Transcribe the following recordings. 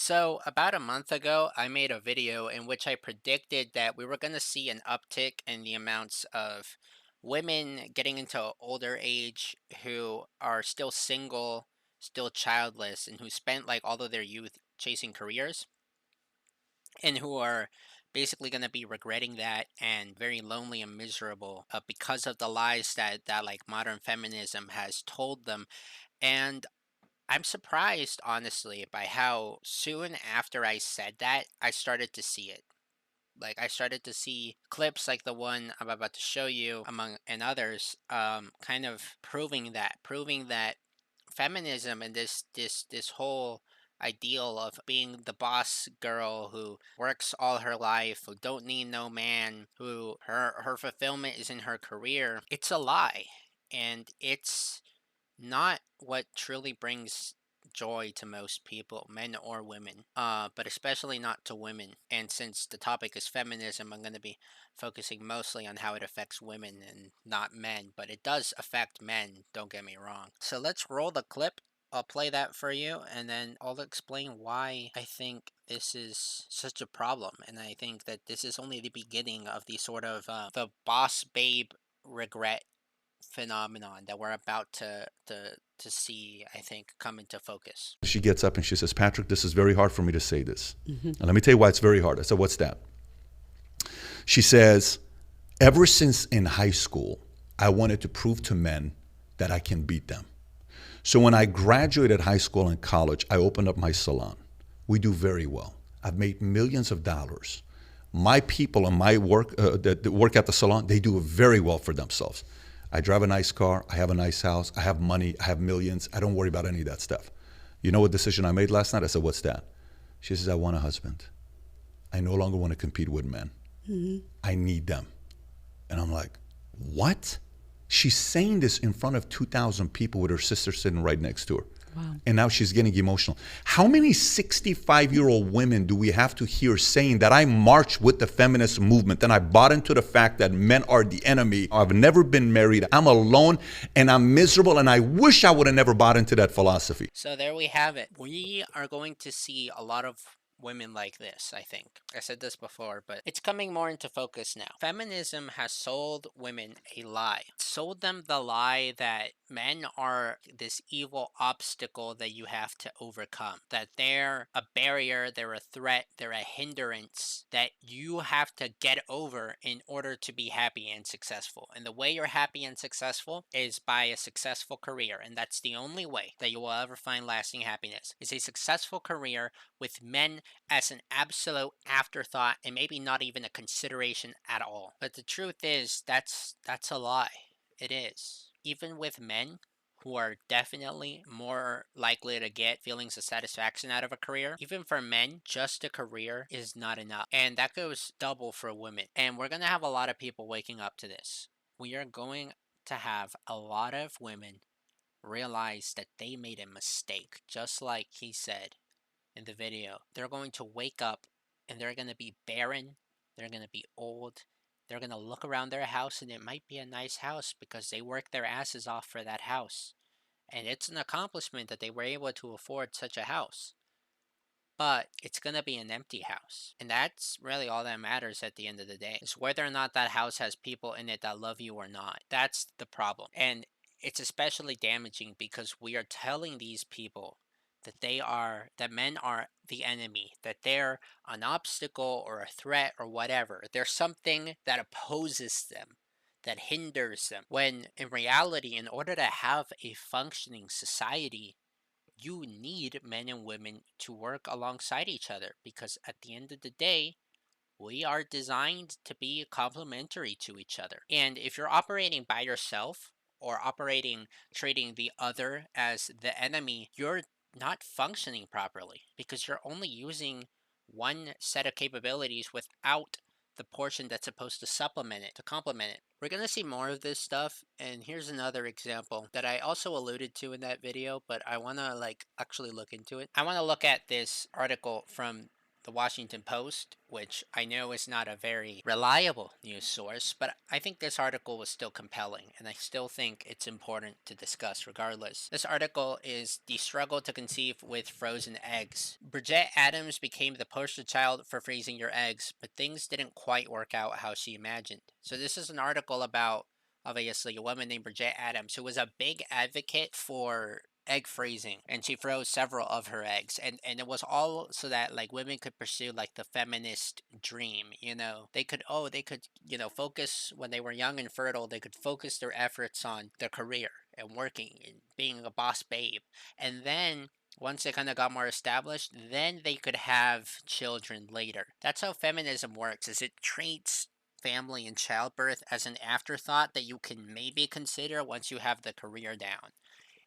So, about a month ago, I made a video in which I predicted that we were going to see an uptick in the amounts of women getting into older age who are still single, still childless, and who spent like all of their youth chasing careers, and who are basically going to be regretting that and very lonely and miserable because of the lies that like modern feminism has told them. And I'm surprised, honestly, by how soon after I said that, I started to see it. Like, I started to see clips like the one I'm about to show you, among and others, kind of proving that feminism and this whole ideal of being the boss girl who works all her life, who don't need no man, who her fulfillment is in her career, it's a lie, and it's not what truly brings joy to most people, men or women, but especially not to women. And since the topic is feminism, I'm going to be focusing mostly on how it affects women and not men, but it does affect men, don't get me wrong. So let's roll the clip. I'll play that for you, and then I'll explain why I think this is such a problem. And I think that this is only the beginning of the sort of the boss babe regret phenomenon that we're about to see, I think, come into focus. She gets up and she says, Patrick, this is very hard for me to say this. And let me tell you why it's very hard. I said, what's that? She says, ever since in high school, I wanted to prove to men that I can beat them. So when I graduated high school and college, I opened up my salon. We do very well. I've made millions of dollars. My people and my work that work at the salon, they do very well for themselves. I drive a nice car. I have a nice house. I have money. I have millions. I don't worry about any of that stuff. You know what decision I made last night? I said, what's that? She says, I want a husband. I no longer want to compete with men. I need them. And I'm like, what? She's saying this in front of 2,000 people with her sister sitting right next to her. Wow. And now she's getting emotional. How many 65-year-old women do we have to hear saying that I marched with the feminist movement and I bought into the fact that men are the enemy? I've never been married. I'm alone and I'm miserable and I wish I would have never bought into that philosophy. So there we have it. We are going to see a lot of women like this, I think. I said this before, but it's coming more into focus now. Feminism has sold women a lie. It sold them the lie that men are this evil obstacle that you have to overcome, that they're a barrier, they're a threat, they're a hindrance that you have to get over in order to be happy and successful. And the way you're happy and successful is by a successful career. And that's the only way that you will ever find lasting happiness, is a successful career with men as an absolute afterthought and maybe not even a consideration at all. But the truth is, that's a lie. It is. Even with men who are definitely more likely to get feelings of satisfaction out of a career, even for men, just a career is not enough. And that goes double for women. And we're going to have a lot of people waking up to this. We are going to have a lot of women realize that they made a mistake, just like he said in the video. They're going to wake up and they're going to be barren, they're going to be old, they're going to look around their house and it might be a nice house because they worked their asses off for that house. And it's an accomplishment that they were able to afford such a house. But it's going to be an empty house. And that's really all that matters at the end of the day, is whether or not that house has people in it that love you or not. That's the problem. And it's especially damaging because we are telling these people that men are the enemy, that they're an obstacle or a threat or whatever. They're something that opposes them, that hinders them. When in reality, in order to have a functioning society, you need men and women to work alongside each other, because at the end of the day, we are designed to be complementary to each other. And if you're operating by yourself or treating the other as the enemy, you're not functioning properly because you're only using one set of capabilities without the portion that's supposed to supplement it, to complement it. We're going to see more of this stuff, and here's another example that I also alluded to in that video, but I want to like actually look into it. I want to look at this article from the Washington Post, which I know is not a very reliable news source, but I think this article was still compelling, and I still think it's important to discuss regardless. This article is The Struggle to Conceive with Frozen Eggs. Bridget Adams became the poster child for freezing your eggs, but things didn't quite work out how she imagined. So this is an article about obviously a woman named Bridget Adams who was a big advocate for egg freezing, and she froze several of her eggs, and it was all so that like women could pursue like the feminist dream, you know, they could, you know, focus when they were young and fertile, they could focus their efforts on their career and working and being a boss babe, and then once they kind of got more established, then they could have children later. That's how feminism works, is it treats family and childbirth as an afterthought that you can maybe consider once you have the career down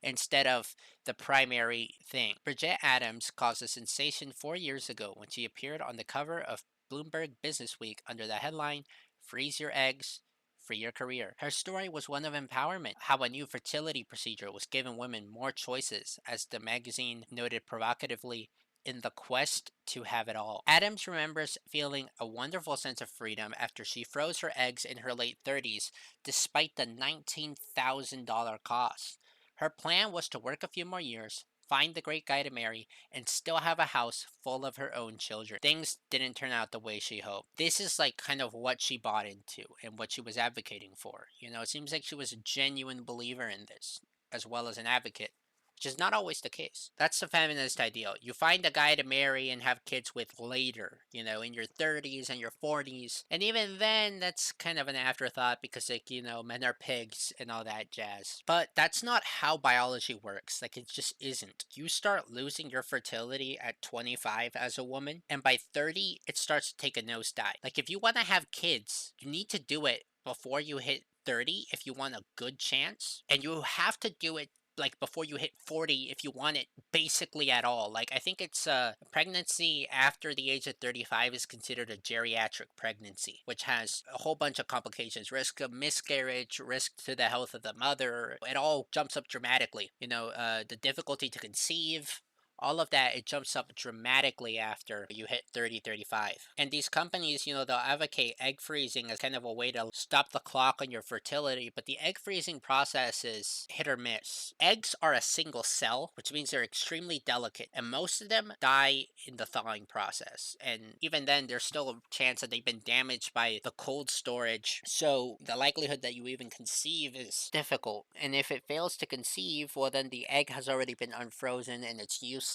instead of the primary thing. Bridget Adams caused a sensation 4 years ago when she appeared on the cover of Bloomberg Businessweek under the headline, Freeze Your Eggs, Free Your Career. Her story was one of empowerment, how a new fertility procedure was giving women more choices, as the magazine noted provocatively, in the quest to have it all. Adams remembers feeling a wonderful sense of freedom after she froze her eggs in her late 30s, despite the $19,000 cost. Her plan was to work a few more years, find the great guy to marry, and still have a house full of her own children. Things didn't turn out the way she hoped. This is like kind of what she bought into and what she was advocating for. You know, it seems like she was a genuine believer in this, as well as an advocate, which is not always the case. That's the feminist ideal. You find a guy to marry and have kids with later, you know, in your 30s and your 40s. And even then, that's kind of an afterthought because, like, you know, men are pigs and all that jazz. But that's not how biology works. Like, it just isn't. You start losing your fertility at 25 as a woman, and by 30, it starts to take a nosedive. Like, if you want to have kids, you need to do it before you hit 30 if you want a good chance, and you have to do it like before you hit 40 if you want it basically at all. Like I think it's pregnancy after the age of 35 is considered a geriatric pregnancy, which has a whole bunch of complications, risk of miscarriage, risk to the health of the mother. It all jumps up dramatically, you know, the difficulty to conceive, all of that, it jumps up dramatically after you hit 30, 35. And these companies, you know, they'll advocate egg freezing as kind of a way to stop the clock on your fertility, but the egg freezing process is hit or miss. Eggs are a single cell, which means they're extremely delicate, and most of them die in the thawing process. And even then, there's still a chance that they've been damaged by the cold storage. So the likelihood that you even conceive is difficult. And if it fails to conceive, well, then the egg has already been unfrozen and it's useless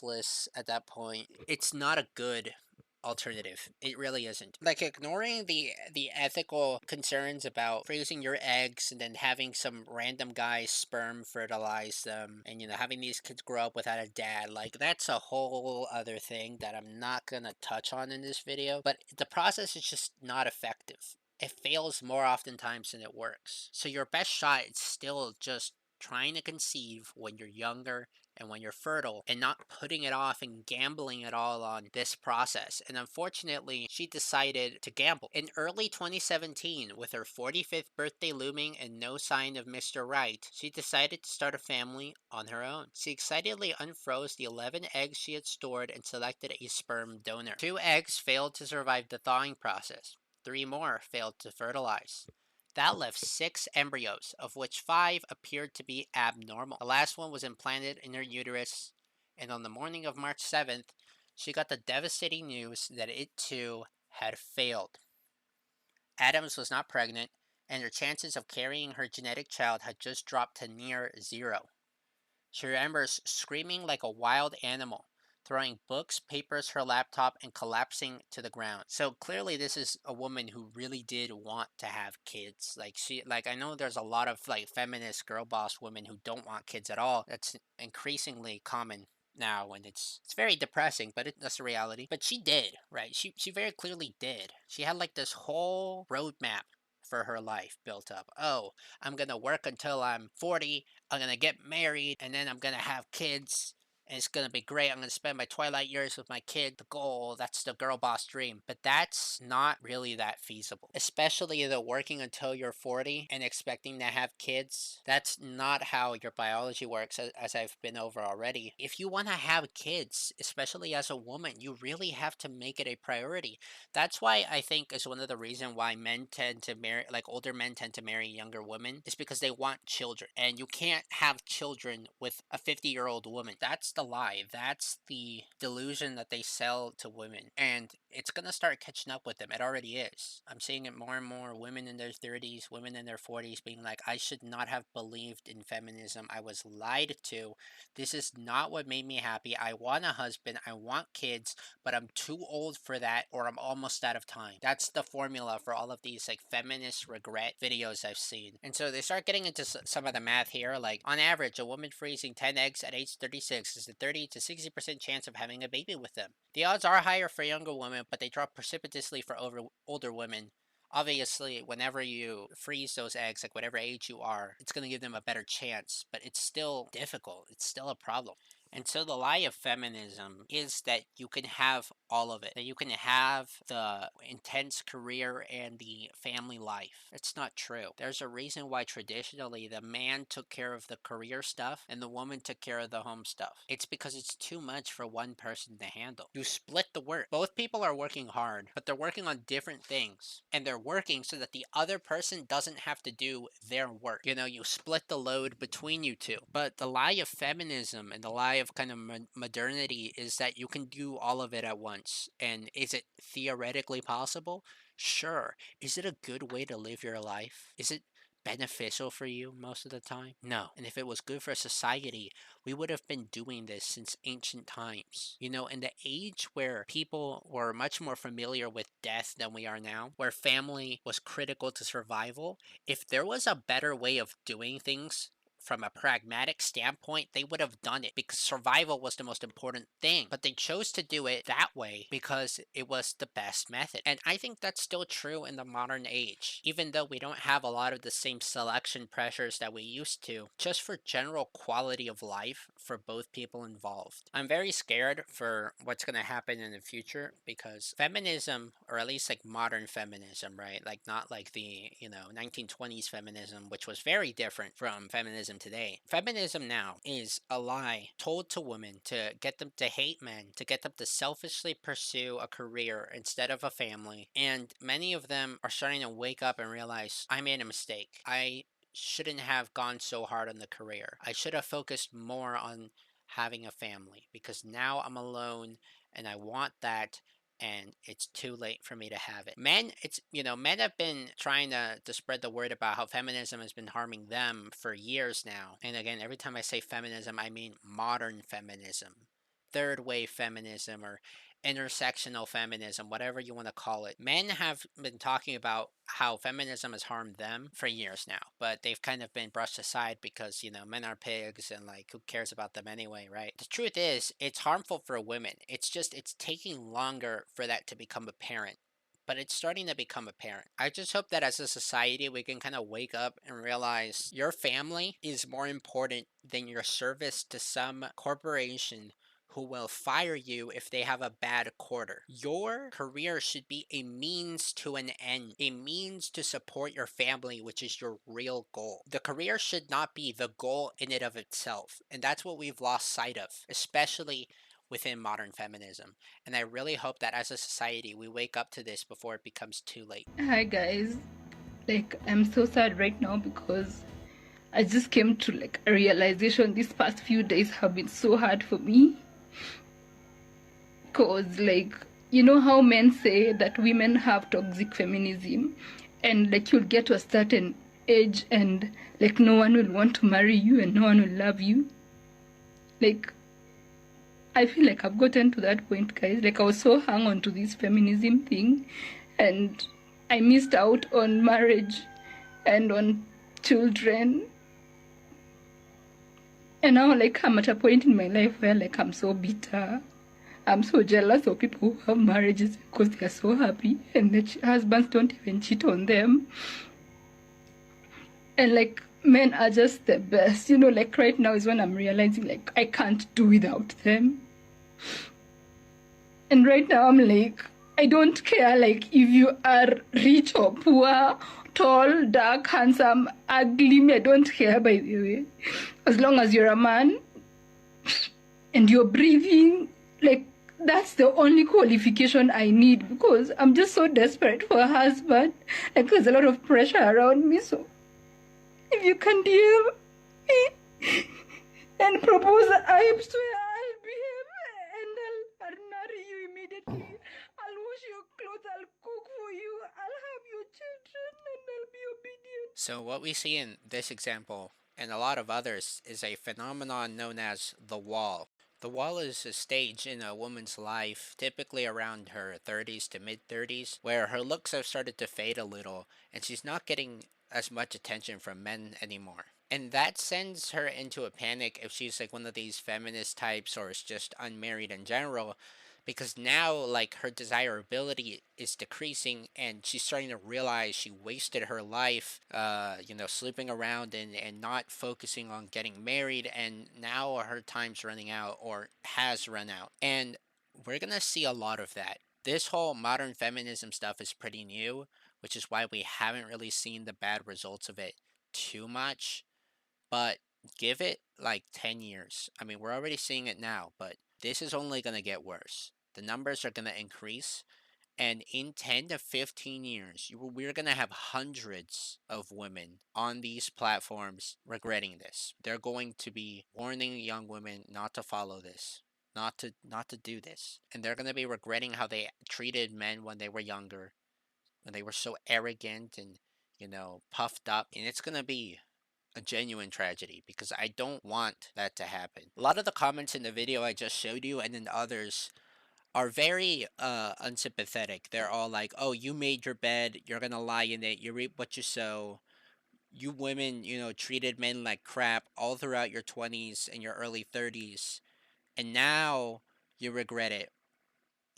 at that point. It's not a good alternative. It really isn't. Like ignoring the ethical concerns about freezing your eggs and then having some random guy's sperm fertilize them and you know having these kids grow up without a dad. Like that's a whole other thing that I'm not going to touch on in this video, but the process is just not effective. It fails more oftentimes than it works. So your best shot is still just trying to conceive when you're younger and when you're fertile and not putting it off and gambling it all on this process. And unfortunately, she decided to gamble. In early 2017, with her 45th birthday looming and no sign of Mr. Right, she decided to start a family on her own. She excitedly unfroze the 11 eggs she had stored and selected a sperm donor. 2 eggs failed to survive the thawing process. 3 more failed to fertilize. That left 6 embryos, of which 5 appeared to be abnormal. The last one was implanted in her uterus, and on the morning of March 7th, she got the devastating news that it too had failed. Adams was not pregnant, and her chances of carrying her genetic child had just dropped to near zero. She remembers screaming like a wild animal, throwing books, papers, her laptop, and collapsing to the ground. So clearly this is a woman who really did want to have kids. Like I know there's a lot of like feminist girl boss women who don't want kids at all. That's increasingly common now, and it's very depressing, but that's the reality. But she did, right? She very clearly did. She had like this whole roadmap for her life built up. Oh, I'm gonna work until I'm 40. I'm gonna get married, and then I'm gonna have kids. and it's gonna be great. I'm gonna spend my twilight years with my kid. The goal, that's the girl boss dream. But that's not really that feasible. Especially the working until you're 40 and expecting to have kids. That's not how your biology works, as I've been over already. If you wanna have kids, especially as a woman, you really have to make it a priority. That's why I think is one of the reasons why men tend to marry, like older men tend to marry younger women, is because they want children. And you can't have children with a 50-year-old woman. That's the lie. That's the delusion that they sell to women. And it's going to start catching up with them. It already is. I'm seeing it more and more. Women in their 30s, women in their 40s being like, I should not have believed in feminism. I was lied to. This is not what made me happy. I want a husband. I want kids, but I'm too old for that, or I'm almost out of time. That's the formula for all of these like feminist regret videos I've seen. And so they start getting into some of the math here. Like on average, a woman freezing 10 eggs at age 36 is a 30 to 60% chance of having a baby with them. The odds are higher for younger women, but they drop precipitously for older women. Obviously, whenever you freeze those eggs, like whatever age you are, it's going to give them a better chance, but it's still difficult. It's still a problem. And so the lie of feminism is that you can have all of it, that you can have the intense career and the family life. It's not true. There's a reason why traditionally the man took care of the career stuff and the woman took care of the home stuff. It's because it's too much for one person to handle. You split the work. Both people are working hard, but they're working on different things. And they're working so that the other person doesn't have to do their work. You know, you split the load between you two. But the lie of feminism and the lie of kind of modernity is that you can do all of it at once. And is it theoretically possible? Sure. Is it a good way to live your life? Is it beneficial for you most of the time? No. And if it was good for society, we would have been doing this since ancient times. You know, in the age where people were much more familiar with death than we are now, where family was critical to survival, if there was a better way of doing things, from a pragmatic standpoint, they would have done it because survival was the most important thing. But they chose to do it that way because it was the best method. And I think that's still true in the modern age, even though we don't have a lot of the same selection pressures that we used to, just for general quality of life for both people involved. I'm very scared for what's going to happen in the future because feminism, or at least like modern feminism, right? Like not like the, 1920s feminism, which was very different from feminism today. Feminism now is a lie told to women to get them to hate men, to get them to selfishly pursue a career instead of a family. And many of them are starting to wake up and realize, I made a mistake. I shouldn't have gone so hard on the career. I should have focused more on having a family because now I'm alone and I want that, and it's too late for me to have it. Men have been trying to spread the word about how feminism has been harming them for years now. And again, every time I say feminism, I mean modern feminism, third wave feminism, or intersectional feminism, whatever you want to call it. Men have been talking about how feminism has harmed them for years now, but they've kind of been brushed aside because, men are pigs and like who cares about them anyway, right? The truth is, it's harmful for women. It's taking longer for that to become apparent. But it's starting to become apparent. I just hope that as a society, we can kind of wake up and realize your family is more important than your service to some corporation who will fire you if they have a bad quarter. Your career should be a means to an end, a means to support your family, which is your real goal. The career should not be the goal in and of itself. And that's what we've lost sight of, especially within modern feminism. And I really hope that as a society, we wake up to this before it becomes too late. Hi guys, I'm so sad right now because I just came to a realization. These past few days have been so hard for me because you know how men say that women have toxic feminism, and you'll get to a certain age and no one will want to marry you and no one will love you. I feel like I've gotten to that point, guys. I was so hung on to this feminism thing and I missed out on marriage and on children. And now I'm at a point in my life where I'm so bitter. I'm so jealous of people who have marriages because they are so happy and their husbands don't even cheat on them. And men are just the best. You know, like right now is when I'm realizing like I can't do without them. And right now I'm like, I don't care like if you are rich or poor, tall, dark, handsome, ugly, me, I don't care by the way. As long as you're a man and you're breathing, like that's the only qualification I need because I'm just so desperate for a husband. Like there's a lot of pressure around me, so if you can deal and propose, I swear I'll behave and I'll marry you immediately. I'll wash your clothes, I'll cook for you, I'll have your children, and I'll be obedient. So, what we see in this example and a lot of others is a phenomenon known as the wall. The wall is a stage in a woman's life, typically around her 30s to mid 30s, where her looks have started to fade a little and she's not getting as much attention from men anymore. And that sends her into a panic if she's like one of these feminist types or is just unmarried in general, because now like her desirability is decreasing and she's starting to realize she wasted her life sleeping around and not focusing on getting married, and now her time's running out or has run out. And we're gonna see a lot of that. This whole modern feminism stuff is pretty new, which is why we haven't really seen the bad results of it too much. But give it like 10 years. I mean, we're already seeing it now, but this is only going to get worse. The numbers are going to increase. And in 10 to 15 years, we're going to have hundreds of women on these platforms regretting this. They're going to be warning young women not to follow this, not to do this. And they're going to be regretting how they treated men when they were younger, when they were so arrogant and, puffed up. And it's going to be a genuine tragedy because I don't want that to happen. A lot of the comments in the video I just showed you and in others are very unsympathetic. They're all like, "Oh, you made your bed, you're going to lie in it, you reap what you sow. You women, treated men like crap all throughout your 20s and your early 30s, and now you regret it."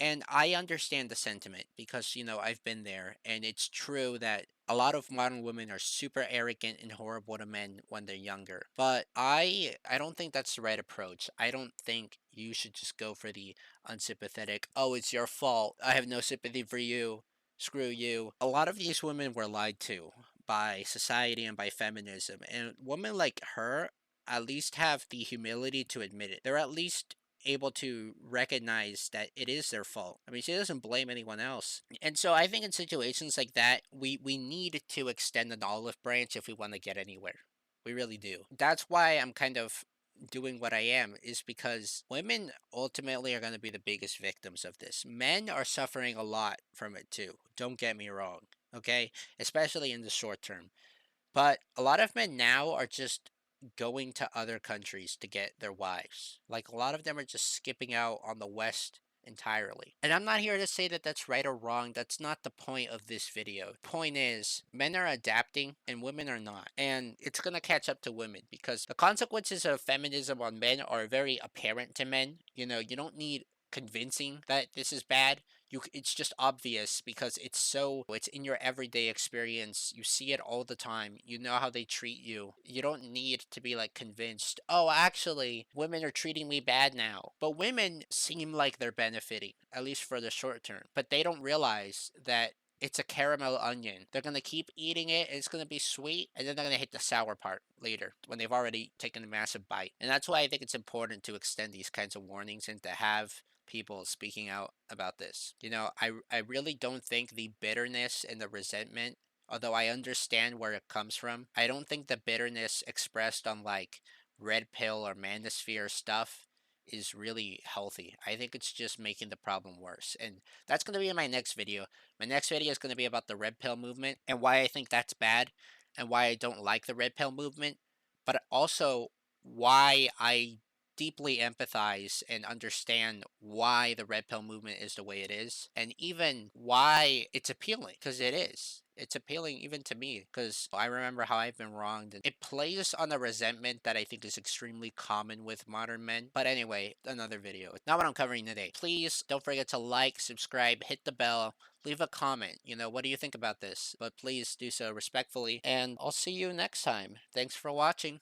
And I understand the sentiment because, I've been there. And it's true that a lot of modern women are super arrogant and horrible to men when they're younger. But I don't think that's the right approach. I don't think you should just go for the unsympathetic, oh, it's your fault. I have no sympathy for you. Screw you. A lot of these women were lied to by society and by feminism. And women like her at least have the humility to admit it. They're at least able to recognize that it is their fault. I mean, she doesn't blame anyone else. And so I think in situations like that, we need to extend an olive branch if we want to get anywhere. We really do. That's why I'm kind of doing what I am, is because women ultimately are going to be the biggest victims of this. Men are suffering a lot from it too. Don't get me wrong, okay? Especially in the short term. But a lot of men now are just going to other countries to get their wives. Like a lot of them are just skipping out on the West entirely. And I'm not here to say that that's right or wrong. That's not the point of this video. The point is, men are adapting and women are not. And it's going to catch up to women because the consequences of feminism on men are very apparent to men. You don't need convincing that this is bad. It's just obvious because it's in your everyday experience. You see it all the time. You know how they treat you. You don't need to be like convinced, oh, actually women are treating me bad now. But women seem like they're benefiting, at least for the short term, but they don't realize that it's a caramel onion. They're gonna keep eating it, and it's gonna be sweet, and then they're gonna hit the sour part later when they've already taken a massive bite. And that's why I think it's important to extend these kinds of warnings and to have people speaking out about this. I really don't think the bitterness and the resentment, although I understand where it comes from, I don't think the bitterness expressed on like red pill or manosphere stuff is really healthy. I think it's just making the problem worse. And that's going to be in my next video. My next video is going to be about the red pill movement and why I think that's bad and why I don't like the red pill movement, but also why I deeply empathize and understand why the red pill movement is the way it is and even why it's appealing, because it is. it's appealing even to me because I remember how I've been wronged. And it plays on a resentment that I think is extremely common with modern men. But anyway, another video. It's not what I'm covering today. Please don't forget to like, subscribe, hit the bell, leave a comment. What do you think about this? But please do so respectfully, and I'll see you next time. Thanks for watching.